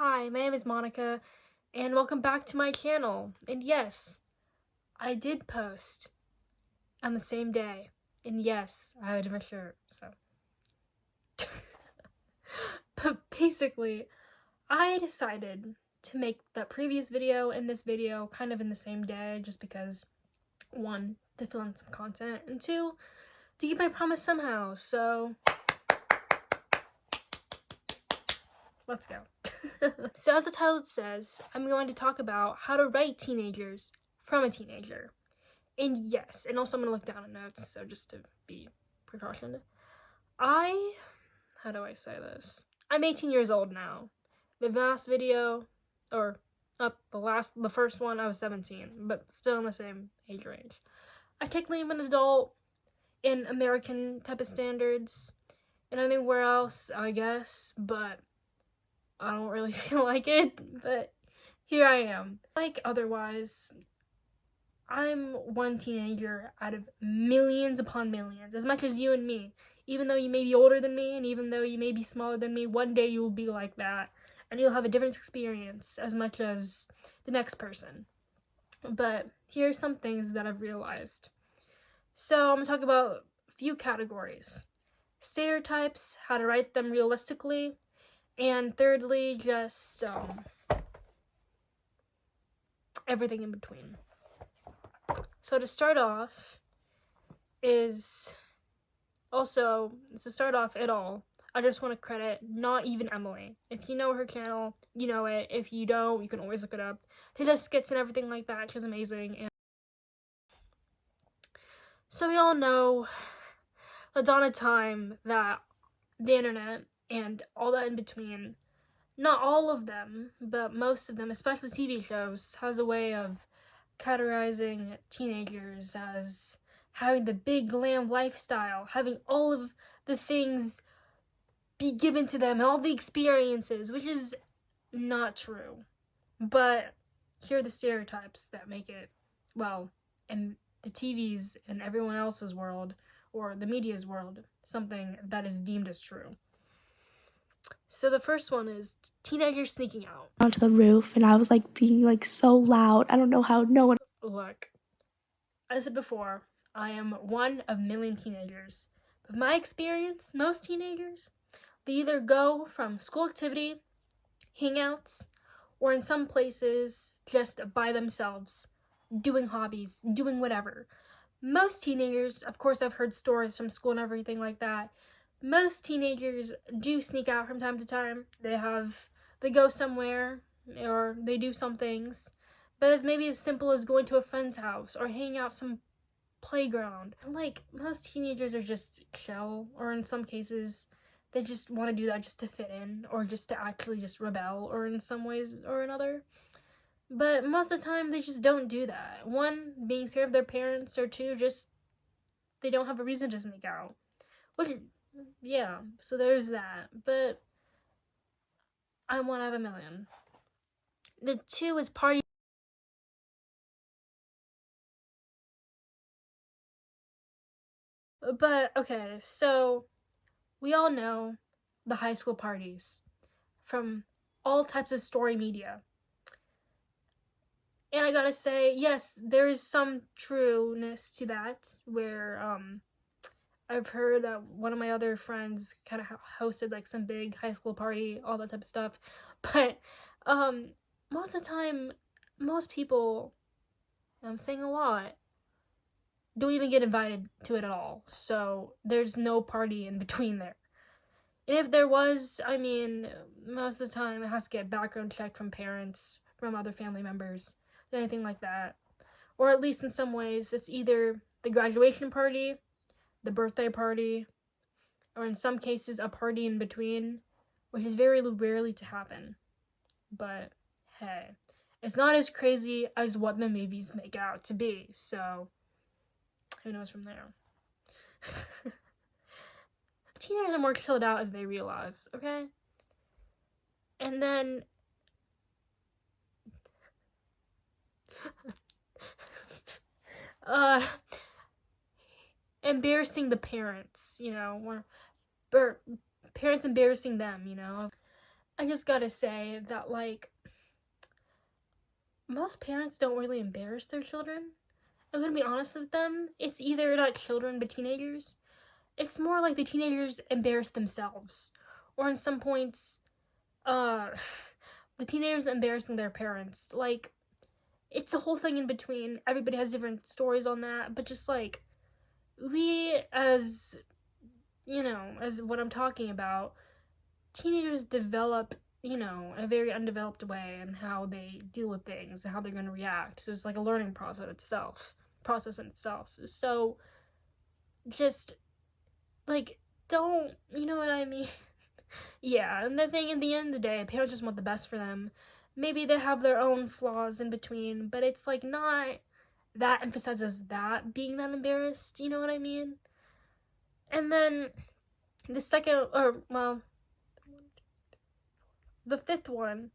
Hi, my name is Monica, and welcome back to my channel. And yes, I did post on the same day. And yes, I have a different shirt, so. But basically, I decided to make that previous video and this video kind of in the same day, just because, one, to fill in some content, and two, to keep my promise somehow, so let's go. So as the title says, I'm going to talk about how to write teenagers from a teenager. And yes, and also I'm going to look down at notes, so just to be precautioned. How do I say this? I'm 18 years old now. The last video, or not the first one, I was 17, but still in the same age range. I technically am an adult in American type of standards, and anywhere else, I guess, but I don't really feel like it, but here I am. Like, otherwise, I'm one teenager out of millions upon millions, as much as you and me. Even though you may be older than me, and even though you may be smaller than me, one day you will be like that, and you'll have a different experience as much as the next person. But here are some things that I've realized. So I'm going to talk about a few categories. Stereotypes, how to write them realistically, and thirdly, just everything in between. So to start off at all, I just want to credit not even Emily. If you know her channel, you know it. If you don't, you can always look it up. She does skits and everything like that. She's amazing. And so we all know the dawn of time that the internet and all that in between, not all of them, but most of them, especially TV shows, has a way of categorizing teenagers as having the big glam lifestyle, having all of the things be given to them, and all the experiences, which is not true. But here are the stereotypes that make it, well, in the TV's and everyone else's world, or the media's world, something that is deemed as true. So the first one is teenagers sneaking out onto the roof, and I was like being like so loud. I don't know how no one. Look, as I said before, I am one of a million teenagers. But my experience, most teenagers, they either go from school activity, hangouts, or in some places just by themselves, doing hobbies, doing whatever. Most teenagers, of course, I've heard stories from school and everything like that. Most teenagers do sneak out from time to time. They go somewhere, or they do some things. But it's maybe as simple as going to a friend's house or hanging out some playground. Like, most teenagers are just chill, or in some cases, they just want to do that just to fit in, or just to actually just rebel, or in some ways or another. But most of the time, they just don't do that. One, being scared of their parents, or two, just they don't have a reason to sneak out. Which, yeah, so there's that. But I'm one out of a million. The two is party. But, okay, so we all know the high school parties from all types of story media. And I gotta say, yes, there is some trueness to that, where I've heard that one of my other friends kind of hosted like some big high school party, all that type of stuff. But most of the time, most people, and I'm saying a lot, don't even get invited to it at all. So there's no party in between there. And if there was, I mean, most of the time it has to get background checked from parents, from other family members, anything like that. Or at least in some ways, it's either the graduation party, the birthday party, or in some cases, a party in between, which is very rarely to happen. But hey, it's not as crazy as what the movies make it out to be, so who knows from there. Teenagers are more chilled out as they realize, okay? And then embarrassing the parents, or parents embarrassing them, I just gotta say that, like, most parents don't really embarrass their children. I'm gonna be honest with them. It's either not children, but teenagers. It's more like the teenagers embarrass themselves. Or in some points, uh, the teenagers embarrassing their parents. Like, it's a whole thing in between. Everybody has different stories on that, but just like, we, as, as what I'm talking about, teenagers develop, in a very undeveloped way and how they deal with things and how they're going to react. So it's like a learning process in itself. So just like, don't, you know what I mean? Yeah, and the thing, at the end of the day, parents just want the best for them. Maybe they have their own flaws in between, but it's like not that emphasizes that being that embarrassed, you know what I mean? And then the second, or well, the fifth one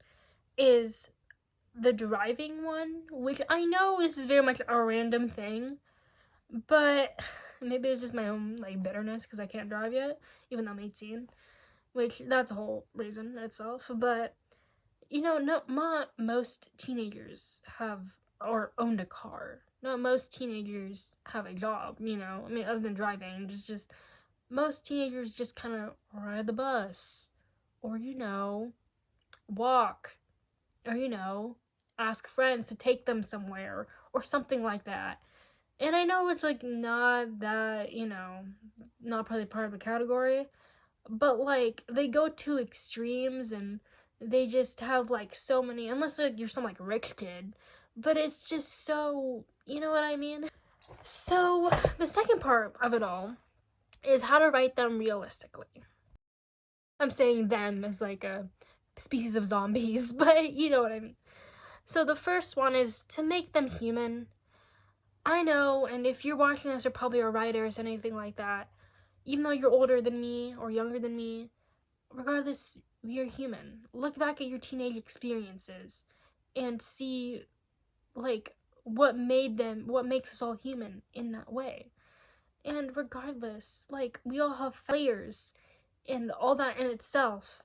is the driving one, which I know this is very much a random thing, but maybe it's just my own like bitterness because I can't drive yet, even though I'm 18, which that's a whole reason in itself. But not most teenagers have or owned a car. Not most teenagers have a job. I mean, other than driving, just most teenagers just kind of ride the bus, or walk, or ask friends to take them somewhere or something like that. And I know it's like not that, not probably part of the category, but like they go to extremes and they just have like so many, unless like you're some like rich kid, but it's just so, you know what I mean? So the second part of it all is how to write them realistically. I'm saying them as like a species of zombies, but you know what I mean. So the first one is to make them human. I know, and if you're watching this, you're probably a writer or anything like that. Even though you're older than me or younger than me, regardless, you're human. Look back at your teenage experiences and see, like, what makes us all human in that way. And regardless, like, we all have failures and all that in itself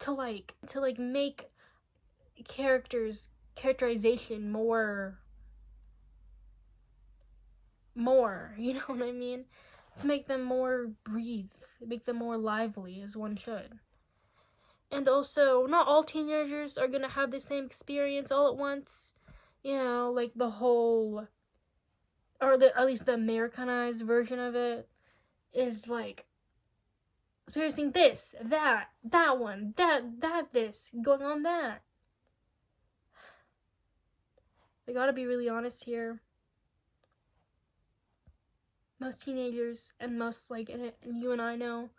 to make characterization more, you know what I mean? To make them more breathe, make them more lively as one should. And also, not all teenagers are gonna have the same experience all at once. Like the whole, or at least the Americanized version of it is like experiencing this, that one, this, going on that. I gotta be really honest here. Most teenagers and most and you and I know,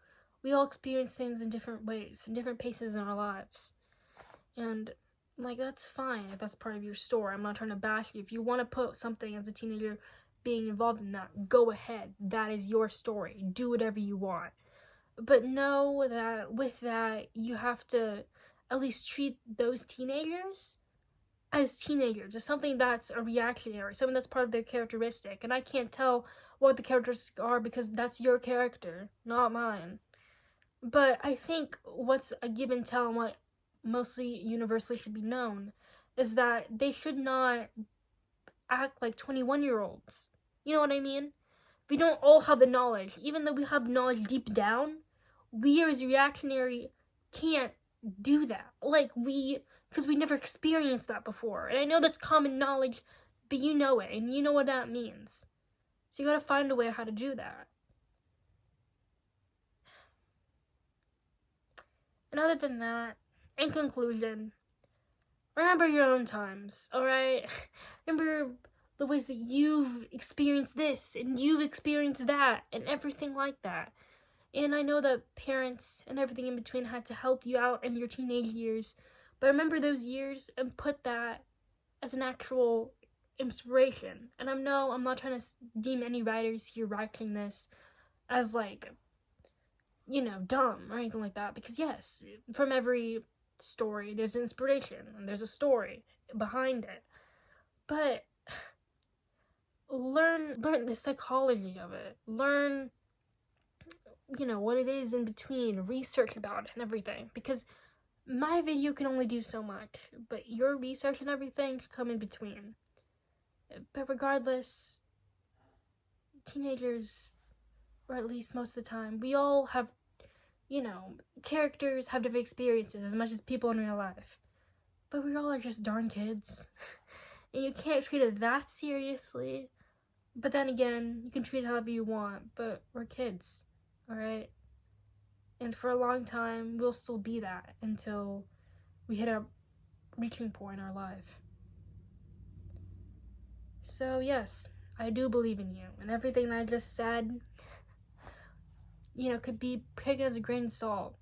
we all experience things in different ways, in different paces in our lives. And like, that's fine if that's part of your story. I'm not trying to bash you. If you want to put something as a teenager being involved in that, go ahead. That is your story. Do whatever you want. But know that with that, you have to at least treat those teenagers as teenagers, as something that's a reactionary, something that's part of their characteristic. And I can't tell what the characters are because that's your character, not mine. But I think what's a give and tell and what mostly universally should be known is that they should not act like 21-year-olds. You know what I mean? We don't all have the knowledge. Even though we have the knowledge deep down, we as reactionary can't do that. Because we never experienced that before. And I know that's common knowledge, but you know it, and you know what that means. So you gotta find a way how to do that. And other than that, in conclusion, remember your own times, alright? Remember the ways that you've experienced this, and you've experienced that, and everything like that. And I know that parents and everything in between had to help you out in your teenage years, but remember those years and put that as an actual inspiration. And I'm not trying to deem any writers here writing this as dumb or anything like that, because yes, from every story there's inspiration and there's a story behind it, but learn the psychology of it, learn what it is in between, research about it and everything, because my video can only do so much, but your research and everything should come in between. But regardless, teenagers, or at least most of the time, we all have, characters have different experiences as much as people in real life. But we all are just darn kids. And you can't treat it that seriously. But then again, you can treat it however you want, but we're kids, alright? And for a long time, we'll still be that until we hit a reaching point in our life. So yes, I do believe in you, and everything that I just said, could be taken as a grain of salt,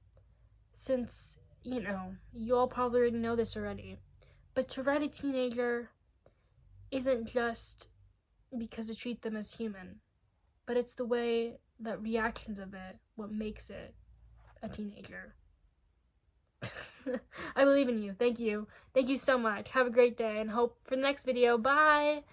since, you all probably already know this already. But to write a teenager isn't just because to treat them as human, but it's the way that reactions of it, what makes it a teenager. I believe in you. Thank you. Thank you so much. Have a great day, and hope for the next video. Bye!